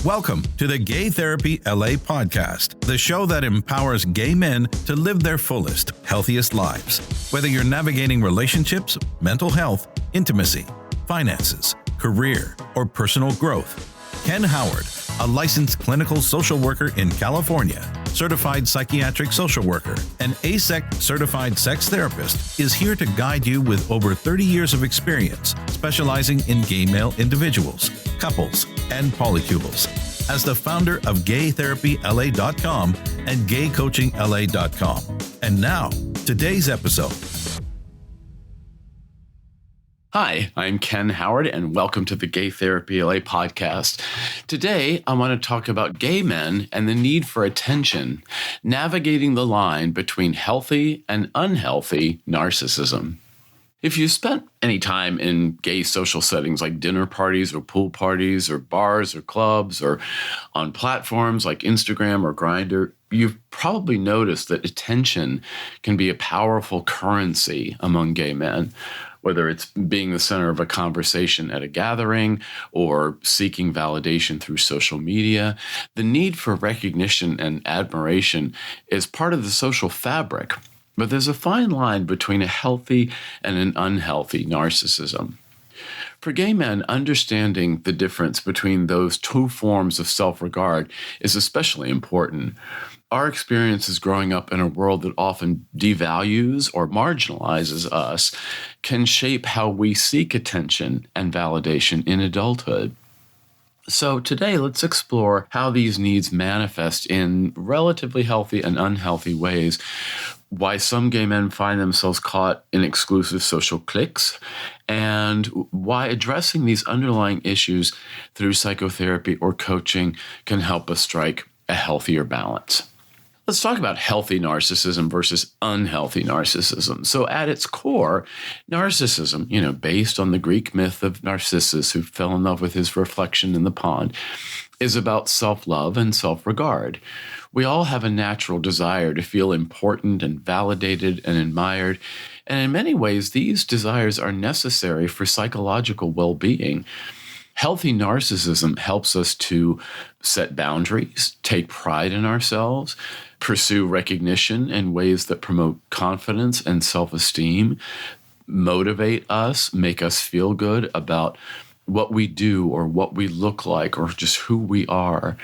Welcome to the Gay Therapy LA podcast, the show that empowers gay men to live their fullest, healthiest lives. Whether you're navigating relationships, mental health, intimacy, finances, career, or personal growth, Ken Howard, a licensed clinical social worker in California, certified psychiatric social worker, and ASEC certified sex therapist, is here to guide you with over 30 years of experience, specializing in gay male individuals, couples, and polycules. As the founder of gaytherapyla.com and gaycoachingla.com. And now, today's episode. Hi, I'm Ken Howard, and welcome to the Gay Therapy LA podcast. Today, I want to talk about gay men and the need for attention, navigating the line between healthy and unhealthy narcissism. If you spent any time in gay social settings like dinner parties or pool parties or bars or clubs or on platforms like Instagram or Grindr, you've probably noticed that attention can be a powerful currency among gay men. Whether it's being the center of a conversation at a gathering or seeking validation through social media, the need for recognition and admiration is part of the social fabric. But there's a fine line between a healthy and an unhealthy narcissism. For gay men, understanding the difference between those two forms of self-regard is especially important. Our experiences growing up in a world that often devalues or marginalizes us can shape how we seek attention and validation in adulthood. So today, let's explore how these needs manifest in relatively healthy and unhealthy ways, why some gay men find themselves caught in exclusive social cliques, and why addressing these underlying issues through psychotherapy or coaching can help us strike a healthier balance. Let's talk about healthy narcissism versus unhealthy narcissism. So at its core, narcissism, based on the Greek myth of Narcissus who fell in love with his reflection in the pond, is about self-love and self-regard. We all have a natural desire to feel important and validated and admired. And in many ways, these desires are necessary for psychological well-being. Healthy narcissism helps us to set boundaries, take pride in ourselves, pursue recognition in ways that promote confidence and self-esteem, motivate us, make us feel good about what we do or what we look like or just who we are.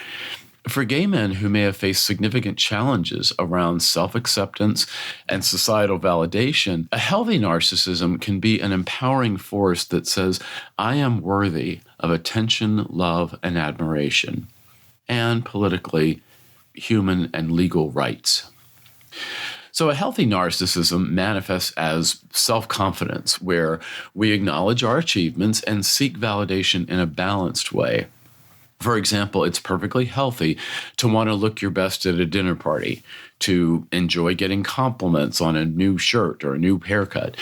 For gay men who may have faced significant challenges around self-acceptance and societal validation, a healthy narcissism can be an empowering force that says, I am worthy of attention, love, and admiration, and politically, human and legal rights. So a healthy narcissism manifests as self-confidence, where we acknowledge our achievements and seek validation in a balanced way. For example, it's perfectly healthy to want to look your best at a dinner party, to enjoy getting compliments on a new shirt or a new haircut,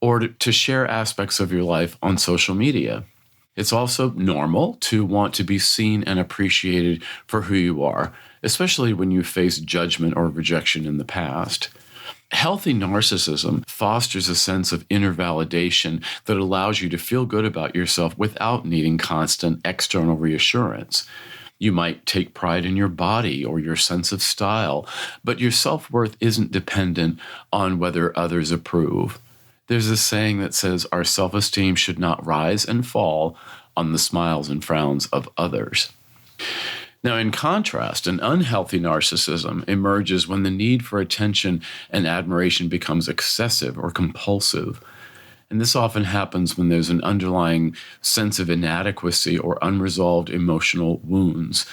or to share aspects of your life on social media. It's also normal to want to be seen and appreciated for who you are, especially when you face judgment or rejection in the past. Healthy narcissism fosters a sense of inner validation that allows you to feel good about yourself without needing constant external reassurance. You might take pride in your body or your sense of style, but your self-worth isn't dependent on whether others approve. There's a saying that says our self-esteem should not rise and fall on the smiles and frowns of others. Now, in contrast, an unhealthy narcissism emerges when the need for attention and admiration becomes excessive or compulsive. And this often happens when there's an underlying sense of inadequacy or unresolved emotional wounds.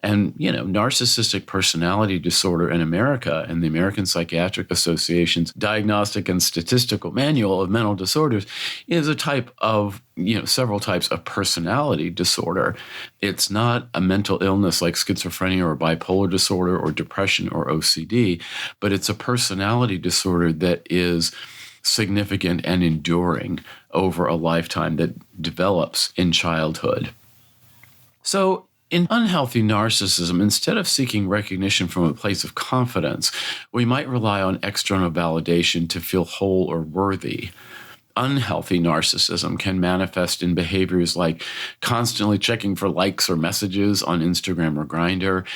And, narcissistic personality disorder in America and the American Psychiatric Association's Diagnostic and Statistical Manual of Mental Disorders is a type of, several types of personality disorder. It's not a mental illness like schizophrenia or bipolar disorder or depression or OCD, but it's a personality disorder that is significant and enduring over a lifetime that develops in childhood. So, in unhealthy narcissism, instead of seeking recognition from a place of confidence, we might rely on external validation to feel whole or worthy. Unhealthy narcissism can manifest in behaviors like constantly checking for likes or messages on Instagram or Grindr,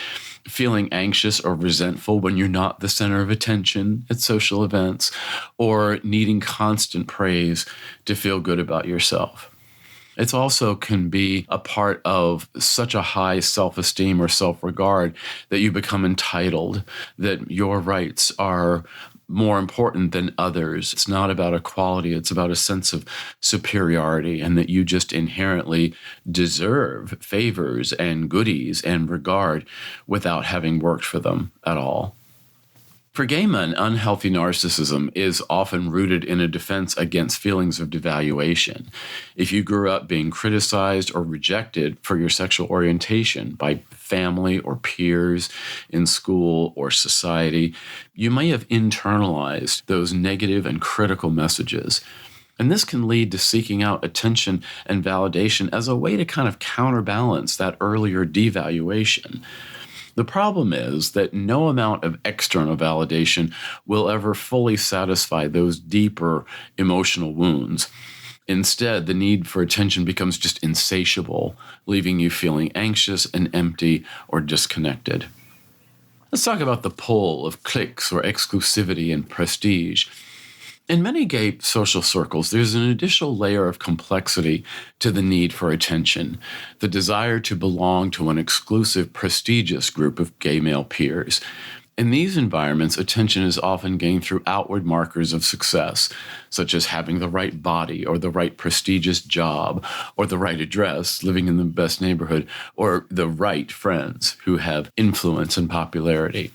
feeling anxious or resentful when you're not the center of attention at social events, or needing constant praise to feel good about yourself. It also can be a part of such a high self-esteem or self-regard that you become entitled, that your rights are more important than others. It's not about equality, it's about a sense of superiority, and that you just inherently deserve favors and goodies and regard without having worked for them at all. For gay men, unhealthy narcissism is often rooted in a defense against feelings of devaluation. If you grew up being criticized or rejected for your sexual orientation by family or peers in school or society, you may have internalized those negative and critical messages. And this can lead to seeking out attention and validation as a way to kind of counterbalance that earlier devaluation. The problem is that no amount of external validation will ever fully satisfy those deeper emotional wounds. Instead, the need for attention becomes just insatiable, leaving you feeling anxious and empty or disconnected. Let's talk about the pull of cliques or exclusivity and prestige. In many gay social circles, there's an additional layer of complexity to the need for attention, the desire to belong to an exclusive, prestigious group of gay male peers. In these environments, attention is often gained through outward markers of success, such as having the right body or the right prestigious job or the right address, living in the best neighborhood, or the right friends who have influence and popularity.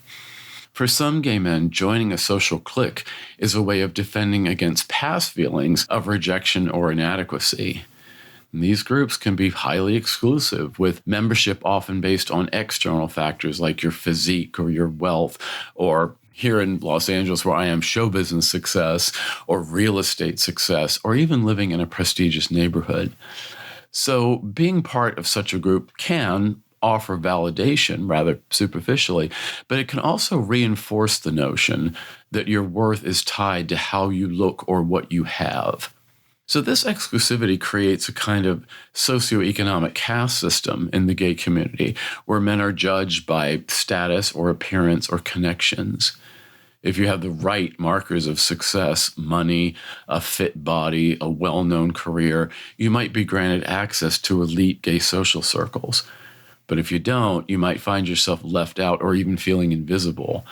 For some gay men, joining a social clique is a way of defending against past feelings of rejection or inadequacy. And these groups can be highly exclusive, with membership often based on external factors like your physique or your wealth, or here in Los Angeles where I am, show business success or real estate success, or even living in a prestigious neighborhood. So being part of such a group can offer validation rather superficially, but it can also reinforce the notion that your worth is tied to how you look or what you have. So this exclusivity creates a kind of socioeconomic caste system in the gay community where men are judged by status or appearance or connections. If you have the right markers of success, money, a fit body, a well-known career, you might be granted access to elite gay social circles. But if you don't, you might find yourself left out or even feeling invisible.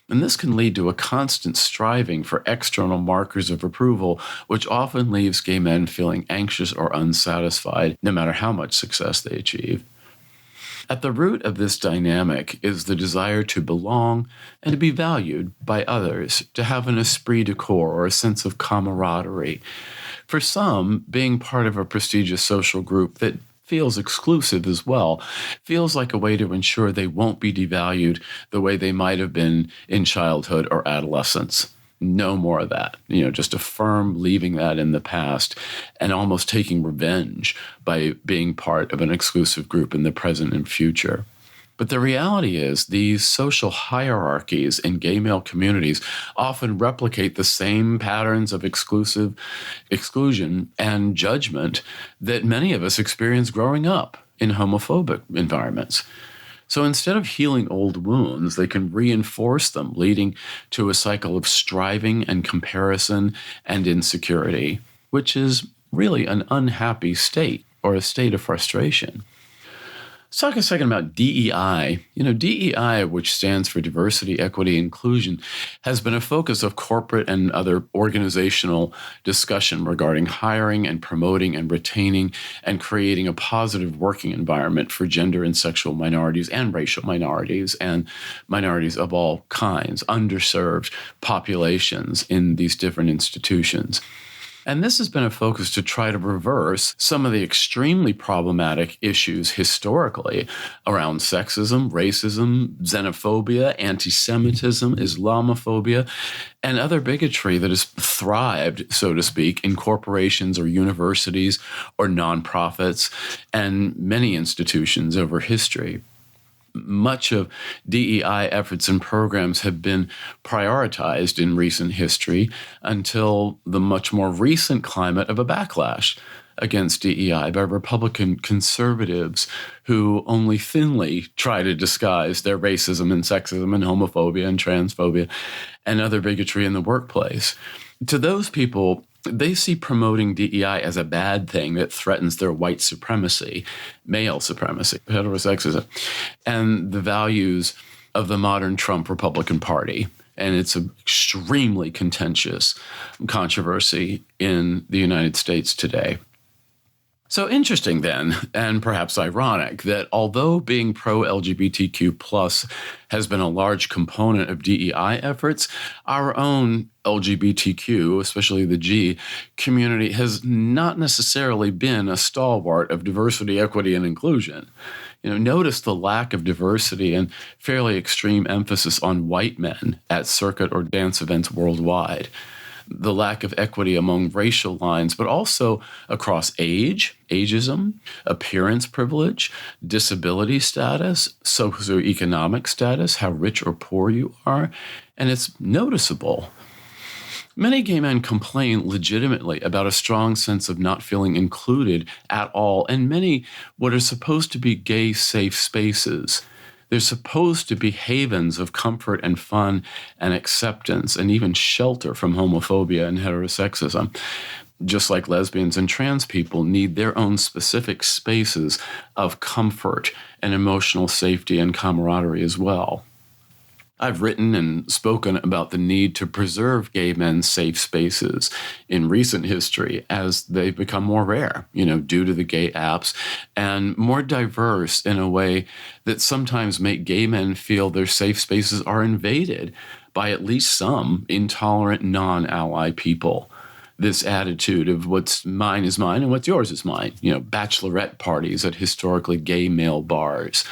And this can lead to a constant striving for external markers of approval, which often leaves gay men feeling anxious or unsatisfied, no matter how much success they achieve. At the root of this dynamic is the desire to belong and to be valued by others, to have an esprit de corps or a sense of camaraderie. For some, being part of a prestigious social group that feels exclusive as well, feels like a way to ensure they won't be devalued the way they might have been in childhood or adolescence. No more of that. Just affirm leaving that in the past and almost taking revenge by being part of an exclusive group in the present and future. But the reality is these social hierarchies in gay male communities often replicate the same patterns of exclusion and judgment that many of us experience growing up in homophobic environments. So instead of healing old wounds, they can reinforce them, leading to a cycle of striving and comparison and insecurity, which is really an unhappy state or a state of frustration. Let's talk a second about DEI. DEI, which stands for diversity, equity, inclusion, has been a focus of corporate and other organizational discussion regarding hiring and promoting and retaining and creating a positive working environment for gender and sexual minorities and racial minorities and minorities of all kinds, underserved populations in these different institutions. And this has been a focus to try to reverse some of the extremely problematic issues historically around sexism, racism, xenophobia, anti-Semitism, Islamophobia, and other bigotry that has thrived, so to speak, in corporations or universities or nonprofits and many institutions over history. much of DEI efforts and programs have been prioritized in recent history until the much more recent climate of a backlash against DEI by Republican conservatives who only thinly try to disguise their racism and sexism and homophobia and transphobia and other bigotry in the workplace. To those people, they see promoting DEI as a bad thing that threatens their white supremacy, male supremacy, heterosexism, and the values of the modern Trump Republican Party. And it's an extremely contentious controversy in the United States today. So interesting then, and perhaps ironic, that although being pro-LGBTQ plus has been a large component of DEI efforts, our own LGBTQ, especially the G, community has not necessarily been a stalwart of diversity, equity, and inclusion. Notice the lack of diversity and fairly extreme emphasis on white men at circuit or dance events worldwide. The lack of equity among racial lines, but also across age, ageism, appearance privilege, disability status, socioeconomic status, how rich or poor you are, and it's noticeable. Many gay men complain legitimately about a strong sense of not feeling included at all in many what are supposed to be gay safe spaces. They're supposed to be havens of comfort and fun and acceptance and even shelter from homophobia and heterosexism. Just like lesbians and trans people need their own specific spaces of comfort and emotional safety and camaraderie as well. I've written and spoken about the need to preserve gay men's safe spaces in recent history as they've become more rare, due to the gay apps, and more diverse in a way that sometimes make gay men feel their safe spaces are invaded by at least some intolerant non-ally people. This attitude of what's mine is mine and what's yours is mine, bachelorette parties at historically gay male bars.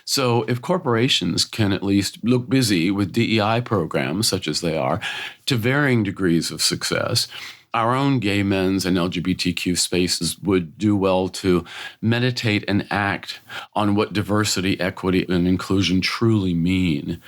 So if corporations can at least look busy with DEI programs, such as they are, to varying degrees of success, our own gay men's and LGBTQ spaces would do well to meditate and act on what diversity, equity, and inclusion truly mean.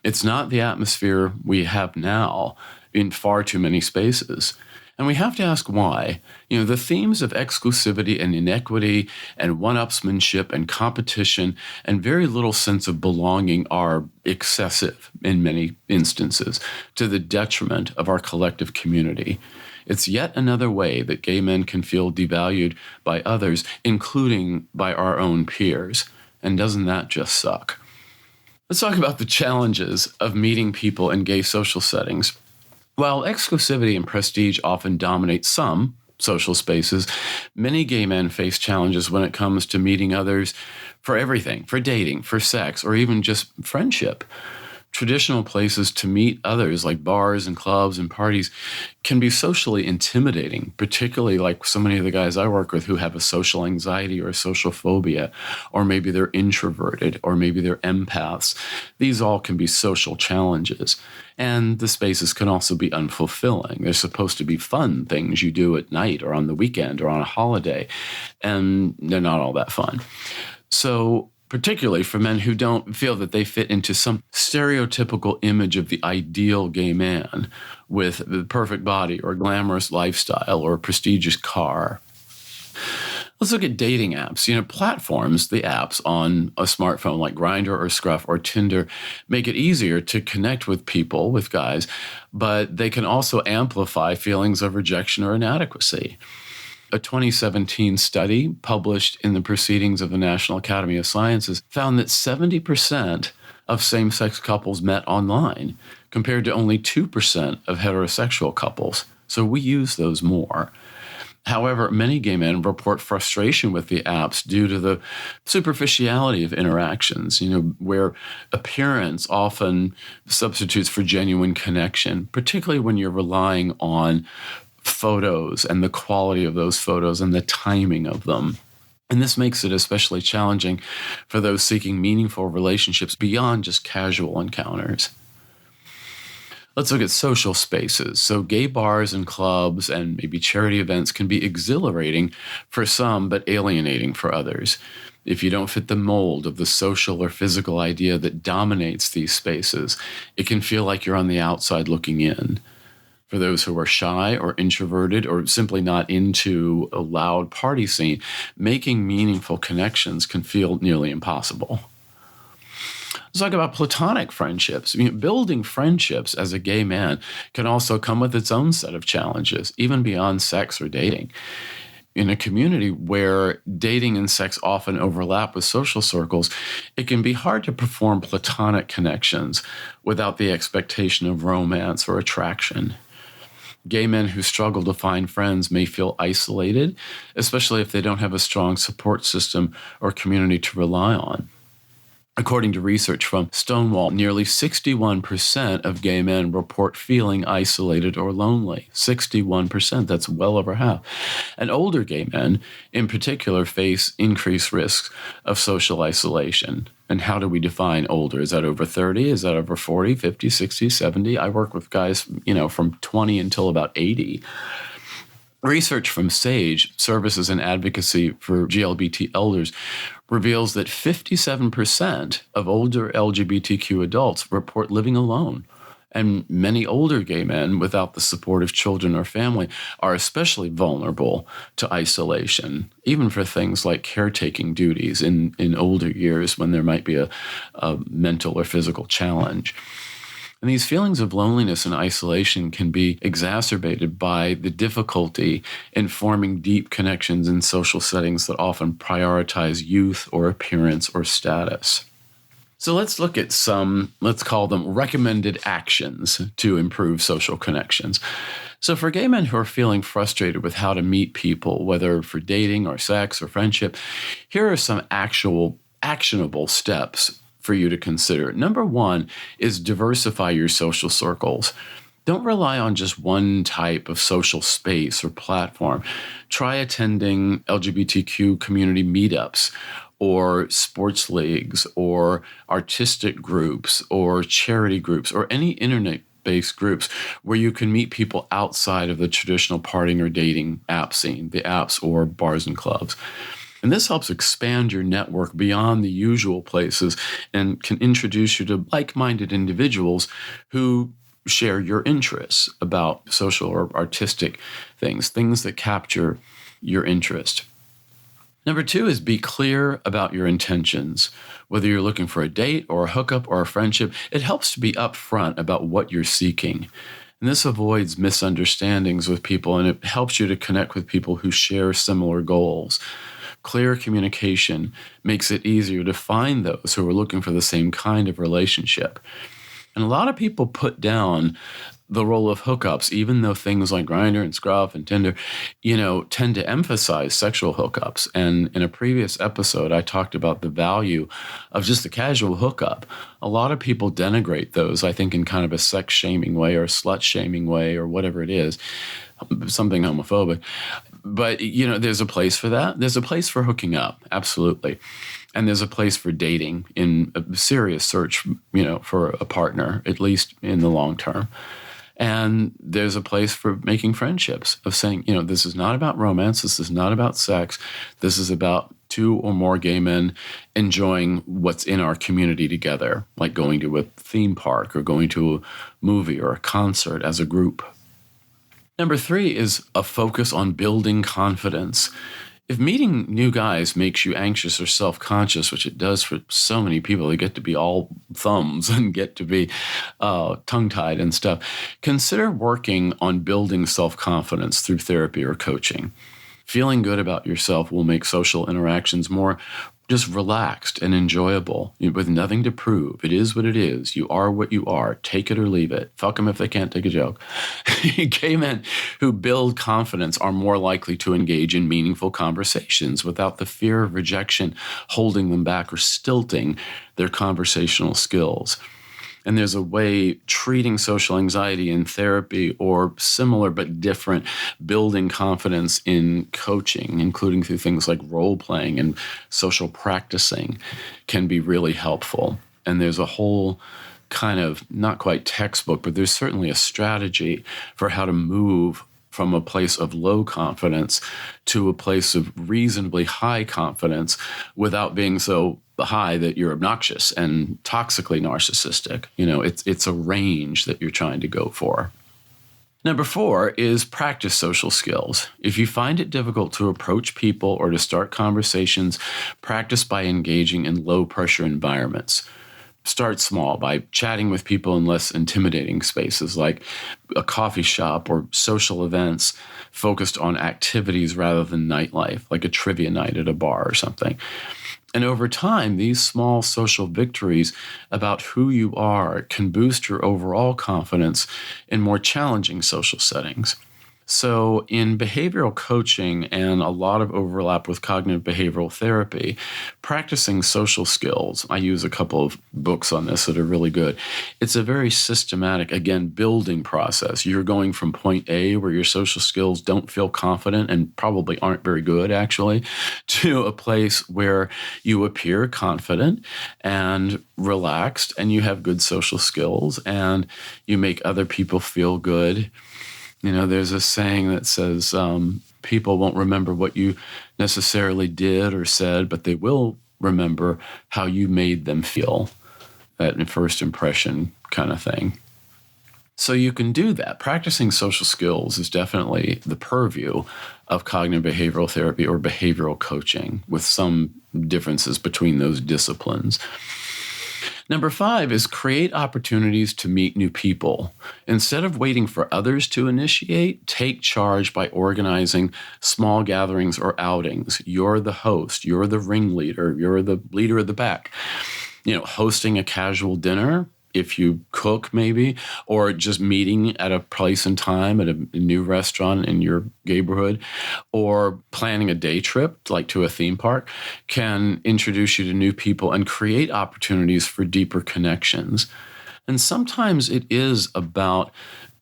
It's not the atmosphere we have now in far too many spaces. And we have to ask why. The themes of exclusivity and inequity and one-upsmanship and competition and very little sense of belonging are excessive in many instances to the detriment of our collective community. It's yet another way that gay men can feel devalued by others, including by our own peers. And doesn't that just suck? Let's talk about the challenges of meeting people in gay social settings. While exclusivity and prestige often dominate some social spaces, many gay men face challenges when it comes to meeting others for everything, for dating, for sex, or even just friendship. Traditional places to meet others, like bars and clubs and parties, can be socially intimidating, particularly like so many of the guys I work with who have a social anxiety or a social phobia, or maybe they're introverted, or maybe they're empaths. These all can be social challenges. And the spaces can also be unfulfilling. They're supposed to be fun things you do at night or on the weekend or on a holiday, and they're not all that fun. So particularly for men who don't feel that they fit into some stereotypical image of the ideal gay man with the perfect body or glamorous lifestyle or a prestigious car. Let's look at dating apps. Platforms, the apps on a smartphone like Grindr or Scruff or Tinder make it easier to connect with people, with guys, but they can also amplify feelings of rejection or inadequacy. A 2017 study published in the Proceedings of the National Academy of Sciences found that 70% of same-sex couples met online, compared to only 2% of heterosexual couples. So we use those more. However, many gay men report frustration with the apps due to the superficiality of interactions, where appearance often substitutes for genuine connection, particularly when you're relying on photos and the quality of those photos and the timing of them. And this makes it especially challenging for those seeking meaningful relationships beyond just casual encounters. Let's look at social spaces. So gay bars and clubs and maybe charity events can be exhilarating for some, but alienating for others. If you don't fit the mold of the social or physical idea that dominates these spaces, it can feel like you're on the outside looking in. For those who are shy or introverted or simply not into a loud party scene, making meaningful connections can feel nearly impossible. Let's talk about platonic friendships. Building friendships as a gay man can also come with its own set of challenges, even beyond sex or dating. In a community where dating and sex often overlap with social circles, it can be hard to perform platonic connections without the expectation of romance or attraction. Gay men who struggle to find friends may feel isolated, especially if they don't have a strong support system or community to rely on. According to research from Stonewall, nearly 61% of gay men report feeling isolated or lonely. 61%, that's well over half. And older gay men, in particular, face increased risks of social isolation. And how do we define older? Is that over 30? Is that over 40, 50, 60, 70? I work with guys, from 20 until about 80. Research from SAGE, Services and Advocacy for GLBT Elders, reveals that 57% of older LGBTQ adults report living alone. And many older gay men without the support of children or family are especially vulnerable to isolation, even for things like caretaking duties in older years when there might be a mental or physical challenge. And these feelings of loneliness and isolation can be exacerbated by the difficulty in forming deep connections in social settings that often prioritize youth or appearance or status. So let's look at some, let's call them recommended actions to improve social connections. So for gay men who are feeling frustrated with how to meet people, whether for dating or sex or friendship, here are some actionable steps for you to consider. Number one is diversify your social circles. Don't rely on just one type of social space or platform. Try attending LGBTQ community meetups or sports leagues or artistic groups or charity groups or any internet-based groups where you can meet people outside of the traditional partying or dating app scene, the apps or bars and clubs. And this helps expand your network beyond the usual places and can introduce you to like-minded individuals who share your interests about social or artistic things that capture your interest. Number two is be clear about your intentions. Whether you're looking for a date or a hookup or a friendship, it helps to be upfront about what you're seeking. And this avoids misunderstandings with people, and it helps you to connect with people who share similar goals. Clear communication makes it easier to find those who are looking for the same kind of relationship. And a lot of people put down the role of hookups, even though things like Grindr and Scruff and Tinder, tend to emphasize sexual hookups. And in a previous episode, I talked about the value of just a casual hookup. A lot of people denigrate those, I think, in kind of a sex-shaming way or slut-shaming way or whatever it is, something homophobic. But, there's a place for that. There's a place for hooking up, absolutely. And there's a place for dating in a serious search, for a partner, at least in the long term. And there's a place for making friendships, of saying, this is not about romance. This is not about sex. This is about two or more gay men enjoying what's in our community together, like going to a theme park or going to a movie or a concert as a group. Number three is a focus on building confidence. If meeting new guys makes you anxious or self-conscious, which it does for so many people, they get to be all thumbs and get to be tongue-tied and stuff, consider working on building self-confidence through therapy or coaching. Feeling good about yourself will make social interactions more just relaxed and enjoyable, with nothing to prove. It is what it is. You are what you are. Take it or leave it. Fuck them if they can't take a joke. Gay men who build confidence are more likely to engage in meaningful conversations without the fear of rejection holding them back or stilting their conversational skills. And there's a way treating social anxiety in therapy or similar but different building confidence in coaching, including through things like role-playing and social practicing, can be really helpful. And there's a whole kind of not quite textbook, but there's certainly a strategy for how to move from a place of low confidence to a place of reasonably high confidence without being so high that you're obnoxious and toxically narcissistic. It's a range that you're trying to go for. Number 4 is practice social skills. If you find it difficult to approach people or to start conversations, practice by engaging in low-pressure environments. Start small by chatting with people in less intimidating spaces like a coffee shop or social events focused on activities rather than nightlife, like a trivia night at a bar or something. And over time, these small social victories about who you are can boost your overall confidence in more challenging social settings. So in behavioral coaching and a lot of overlap with cognitive behavioral therapy, practicing social skills, I use a couple of books on this that are really good. It's a very systematic, again, building process. You're going from point A, where your social skills don't feel confident and probably aren't very good, actually, to a place where you appear confident and relaxed and you have good social skills and you make other people feel good. There's a saying that says people won't remember what you necessarily did or said, but they will remember how you made them feel, that first impression kind of thing. So you can do that. Practicing social skills is definitely the purview of cognitive behavioral therapy or behavioral coaching, with some differences between those disciplines. Number 5 is create opportunities to meet new people. Instead of waiting for others to initiate, take charge by organizing small gatherings or outings. You're the host, you're the ringleader, you're the leader of the pack. Hosting a casual dinner, if you cook maybe, or just meeting at a place and time at a new restaurant in your neighborhood, or planning a day trip like to a theme park, can introduce you to new people and create opportunities for deeper connections. And sometimes it is about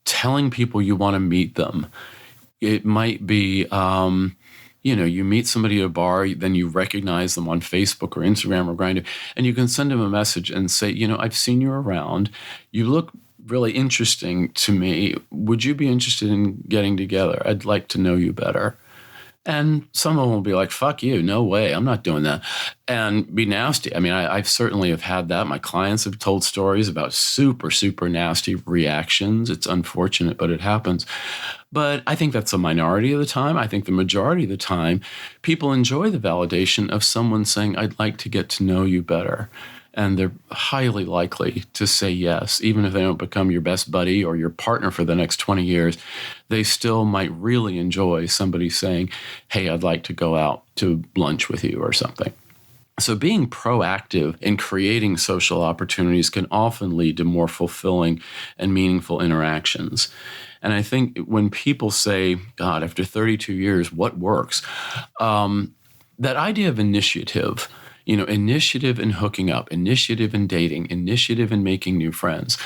telling people you want to meet them. It might be you meet somebody at a bar, then you recognize them on Facebook or Instagram or Grindr, and you can send them a message and say, I've seen you around. You look really interesting to me. Would you be interested in getting together? I'd like to know you better. And someone will be like, fuck you, no way, I'm not doing that, and be nasty. I certainly have had that. My clients have told stories about super, super nasty reactions. It's unfortunate, but it happens. But I think that's a minority of the time. I think the majority of the time, people enjoy the validation of someone saying, I'd like to get to know you better. And they're highly likely to say yes. Even if they don't become your best buddy or your partner for the next 20 years, they still might really enjoy somebody saying, hey, I'd like to go out to lunch with you or something. So being proactive in creating social opportunities can often lead to more fulfilling and meaningful interactions. And I think when people say, God, after 32 years, what works? That idea of initiative, initiative in hooking up, initiative in dating, initiative in making new friends.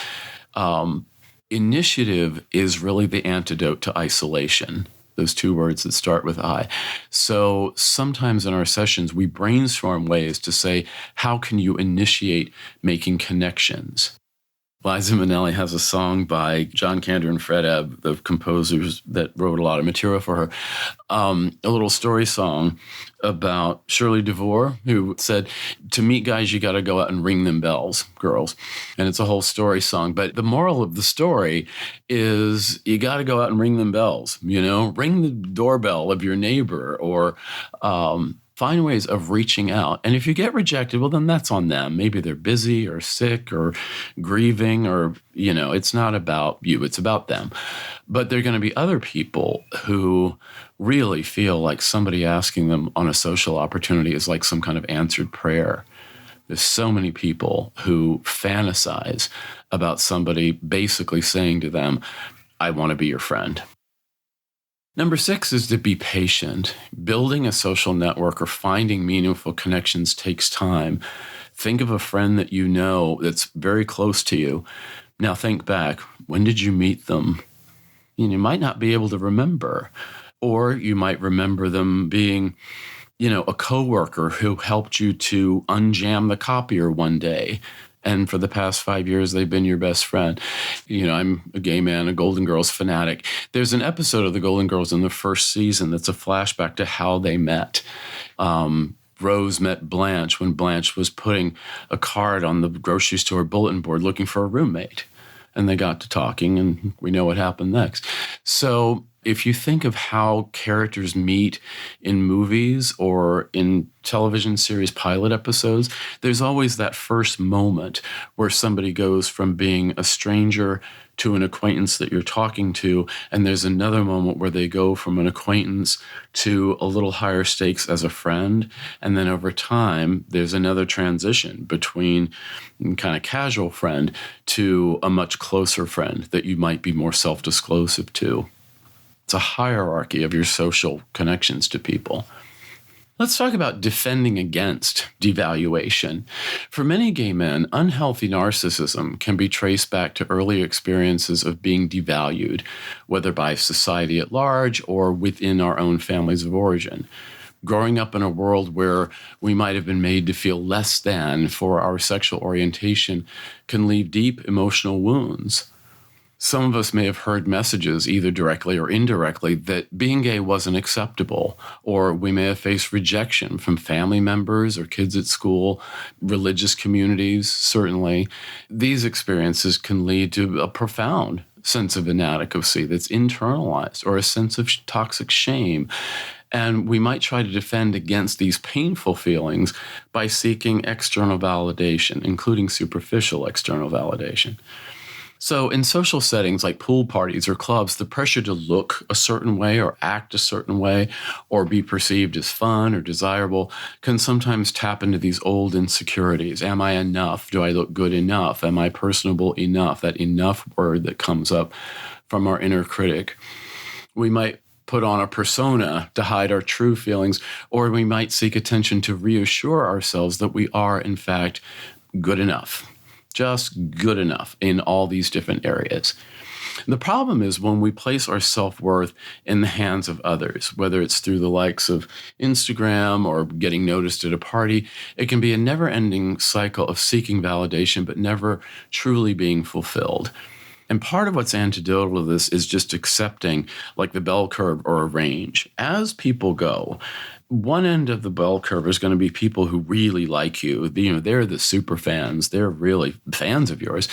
Initiative is really the antidote to isolation, those two words that start with I. So sometimes in our sessions, we brainstorm ways to say, how can you initiate making connections? Liza Minnelli has a song by John Kander and Fred Ebb, the composers that wrote a lot of material for her, a little story song about Shirley DeVore, who said, to meet guys, you got to go out and ring them bells, girls. And it's a whole story song. But the moral of the story is you got to go out and ring them bells, ring the doorbell of your neighbor, or find ways of reaching out. And if you get rejected, well, then that's on them. Maybe they're busy or sick or grieving, or, it's not about you, it's about them. But there are going to be other people who really feel like somebody asking them on a social opportunity is like some kind of answered prayer. There's so many people who fantasize about somebody basically saying to them, I want to be your friend. Number 6 is to be patient. Building a social network or finding meaningful connections takes time. Think of a friend that you know that's very close to you. Now think back. When did you meet them? You might not be able to remember. Or you might remember them being, a coworker who helped you to unjam the copier one day. And for the past 5 years, they've been your best friend. I'm a gay man, a Golden Girls fanatic. There's an episode of the Golden Girls in the first season that's a flashback to how they met. Rose met Blanche when Blanche was putting a card on the grocery store bulletin board looking for a roommate. And they got to talking, and we know what happened next. So if you think of how characters meet in movies or in television series pilot episodes, there's always that first moment where somebody goes from being a stranger to an acquaintance that you're talking to, and there's another moment where they go from an acquaintance to a little higher stakes as a friend, and then over time, there's another transition between kind of casual friend to a much closer friend that you might be more self-disclosive to. It's a hierarchy of your social connections to people. Let's talk about defending against devaluation. For many gay men, unhealthy narcissism can be traced back to early experiences of being devalued, whether by society at large or within our own families of origin. Growing up in a world where we might have been made to feel less than for our sexual orientation can leave deep emotional wounds. Some of us may have heard messages, either directly or indirectly, that being gay wasn't acceptable, or we may have faced rejection from family members or kids at school, religious communities, certainly. These experiences can lead to a profound sense of inadequacy that's internalized, or a sense of toxic shame. And we might try to defend against these painful feelings by seeking external validation, including superficial external validation. So in social settings like pool parties or clubs, the pressure to look a certain way or act a certain way or be perceived as fun or desirable can sometimes tap into these old insecurities. Am I enough? Do I look good enough? Am I personable enough? That enough word that comes up from our inner critic. We might put on a persona to hide our true feelings, or we might seek attention to reassure ourselves that we are, in fact, good enough. Just good enough in all these different areas. The problem is when we place our self-worth in the hands of others, whether it's through the likes of Instagram or getting noticed at a party, it can be a never-ending cycle of seeking validation but never truly being fulfilled. And part of what's antidotal to this is just accepting like the bell curve or a range. As people go, one end of the bell curve is going to be people who really like you. They're the super fans. They're really fans of yours.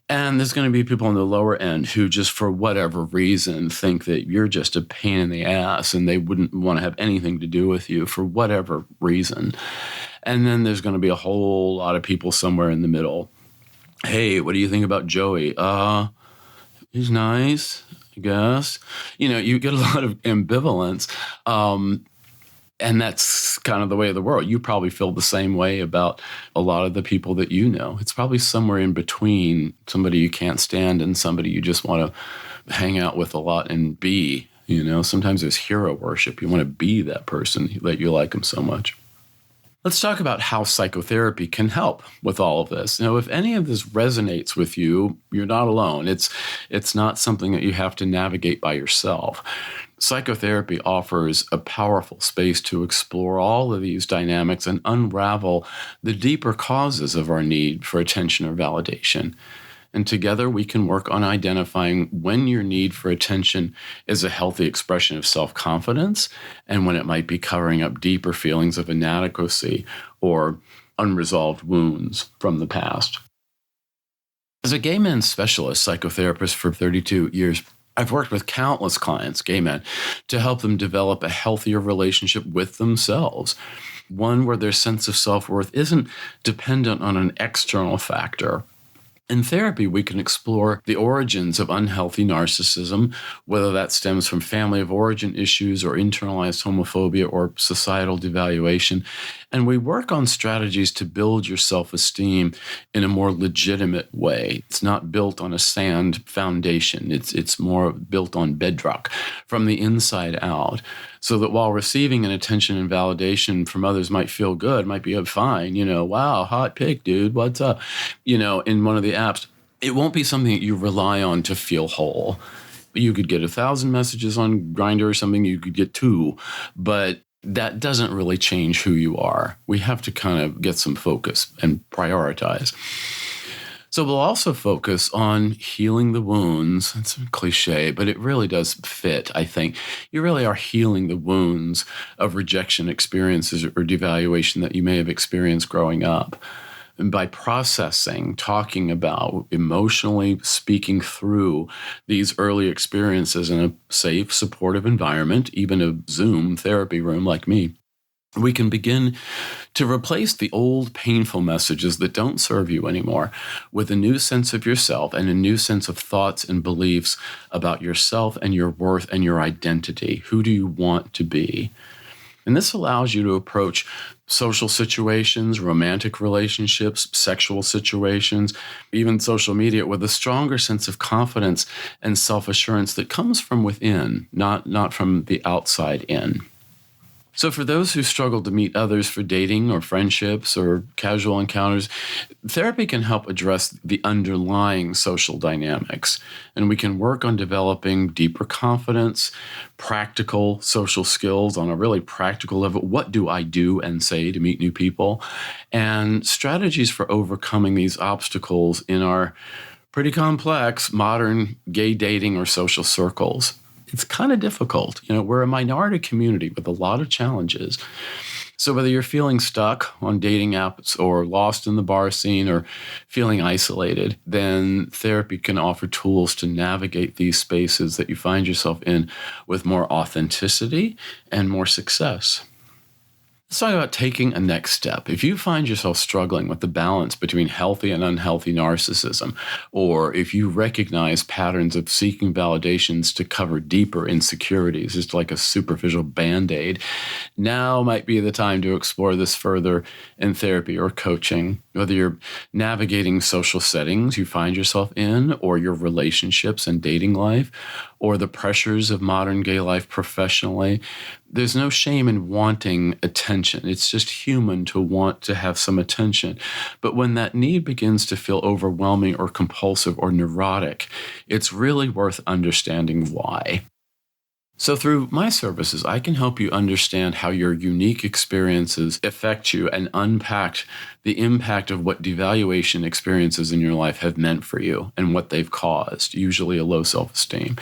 And there's going to be people on the lower end who just for whatever reason think that you're just a pain in the ass and they wouldn't want to have anything to do with you for whatever reason. And then there's going to be a whole lot of people somewhere in the middle. Hey, what do you think about Joey? He's nice, I guess. You get a lot of ambivalence. And that's kind of the way of the world. You probably feel the same way about a lot of the people that you know. It's probably somewhere in between somebody you can't stand and somebody you just want to hang out with a lot and be. Sometimes there's hero worship. You want to be that person that you like them so much. Let's talk about how psychotherapy can help with all of this. If any of this resonates with you, you're not alone. It's not something that you have to navigate by yourself. Psychotherapy offers a powerful space to explore all of these dynamics and unravel the deeper causes of our need for attention or validation. And together we can work on identifying when your need for attention is a healthy expression of self-confidence and when it might be covering up deeper feelings of inadequacy or unresolved wounds from the past. As a gay men's specialist psychotherapist for 32 years, I've worked with countless clients, gay men, to help them develop a healthier relationship with themselves, one where their sense of self-worth isn't dependent on an external factor. In therapy, we can explore the origins of unhealthy narcissism, whether that stems from family of origin issues or internalized homophobia or societal devaluation. And we work on strategies to build your self-esteem in a more legitimate way. It's not built on a sand foundation. It's more built on bedrock from the inside out. So that while receiving an attention and validation from others might feel good, might be fine, wow, hot pic, dude, what's up? In one of the apps, it won't be something that you rely on to feel whole. You could get 1,000 messages on Grindr or something, you could get 2, but that doesn't really change who you are. We have to kind of get some focus and prioritize. So we'll also focus on healing the wounds. It's a cliche, but it really does fit, I think. You really are healing the wounds of rejection experiences or devaluation that you may have experienced growing up. And by processing, talking about, emotionally speaking through these early experiences in a safe, supportive environment, even a Zoom therapy room like me, we can begin to replace the old painful messages that don't serve you anymore with a new sense of yourself and a new sense of thoughts and beliefs about yourself and your worth and your identity. Who do you want to be? And this allows you to approach social situations, romantic relationships, sexual situations, even social media with a stronger sense of confidence and self-assurance that comes from within, not from the outside in. So for those who struggle to meet others for dating or friendships or casual encounters, therapy can help address the underlying social dynamics. And we can work on developing deeper confidence, practical social skills on a really practical level. What do I do and say to meet new people? And strategies for overcoming these obstacles in our pretty complex modern gay dating or social circles. It's kind of difficult. We're a minority community with a lot of challenges. So whether you're feeling stuck on dating apps or lost in the bar scene or feeling isolated, then therapy can offer tools to navigate these spaces that you find yourself in with more authenticity and more success. Let's talk about taking a next step. If you find yourself struggling with the balance between healthy and unhealthy narcissism, or if you recognize patterns of seeking validations to cover deeper insecurities, just like a superficial Band-Aid, now might be the time to explore this further in therapy or coaching. Whether you're navigating social settings you find yourself in, or your relationships and dating life, or the pressures of modern gay life professionally, there's no shame in wanting attention. It's just human to want to have some attention. But when that need begins to feel overwhelming or compulsive or neurotic, it's really worth understanding why. So through my services, I can help you understand how your unique experiences affect you and unpack the impact of what devaluation experiences in your life have meant for you and what they've caused, usually a low self-esteem,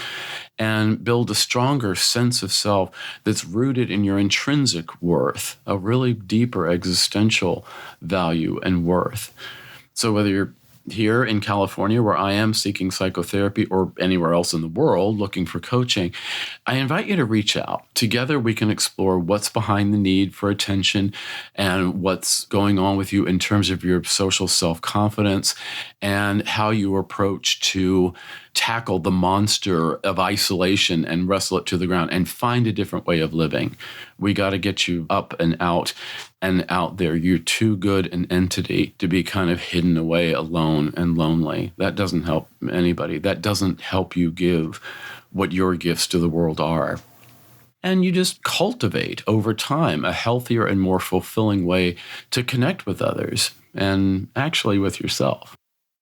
and build a stronger sense of self that's rooted in your intrinsic worth, a really deeper existential value and worth. So whether you're here in California, where I am seeking psychotherapy, or anywhere else in the world looking for coaching, I invite you to reach out. Together, we can explore what's behind the need for attention and what's going on with you in terms of your social self-confidence and how you approach to tackle the monster of isolation and wrestle it to the ground and find a different way of living. We got to get you up and out there. You're too good an entity to be kind of hidden away, alone and lonely. That doesn't help anybody. That doesn't help you give what your gifts to the world are. And you just cultivate over time a healthier and more fulfilling way to connect with others and actually with yourself.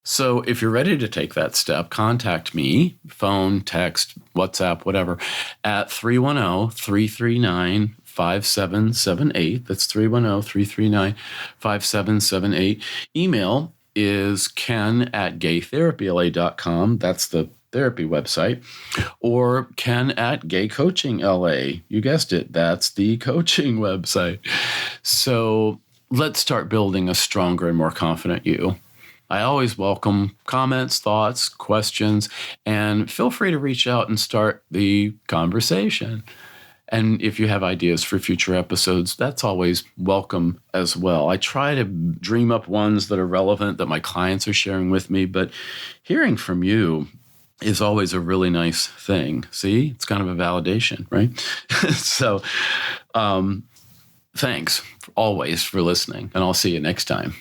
So if you're ready to take that step, contact me, phone, text, WhatsApp, whatever, at 310-339-5778. That's 310-339-5778. Email is ken@gaytherapyla.com. That's the therapy website. Or ken@gaycoachingla. You guessed it. That's the coaching website. So let's start building a stronger and more confident you. I always welcome comments, thoughts, questions, and feel free to reach out and start the conversation. And if you have ideas for future episodes, that's always welcome as well. I try to dream up ones that are relevant that my clients are sharing with me, but hearing from you is always a really nice thing. See, it's kind of a validation, right? So thanks always for listening, and I'll see you next time.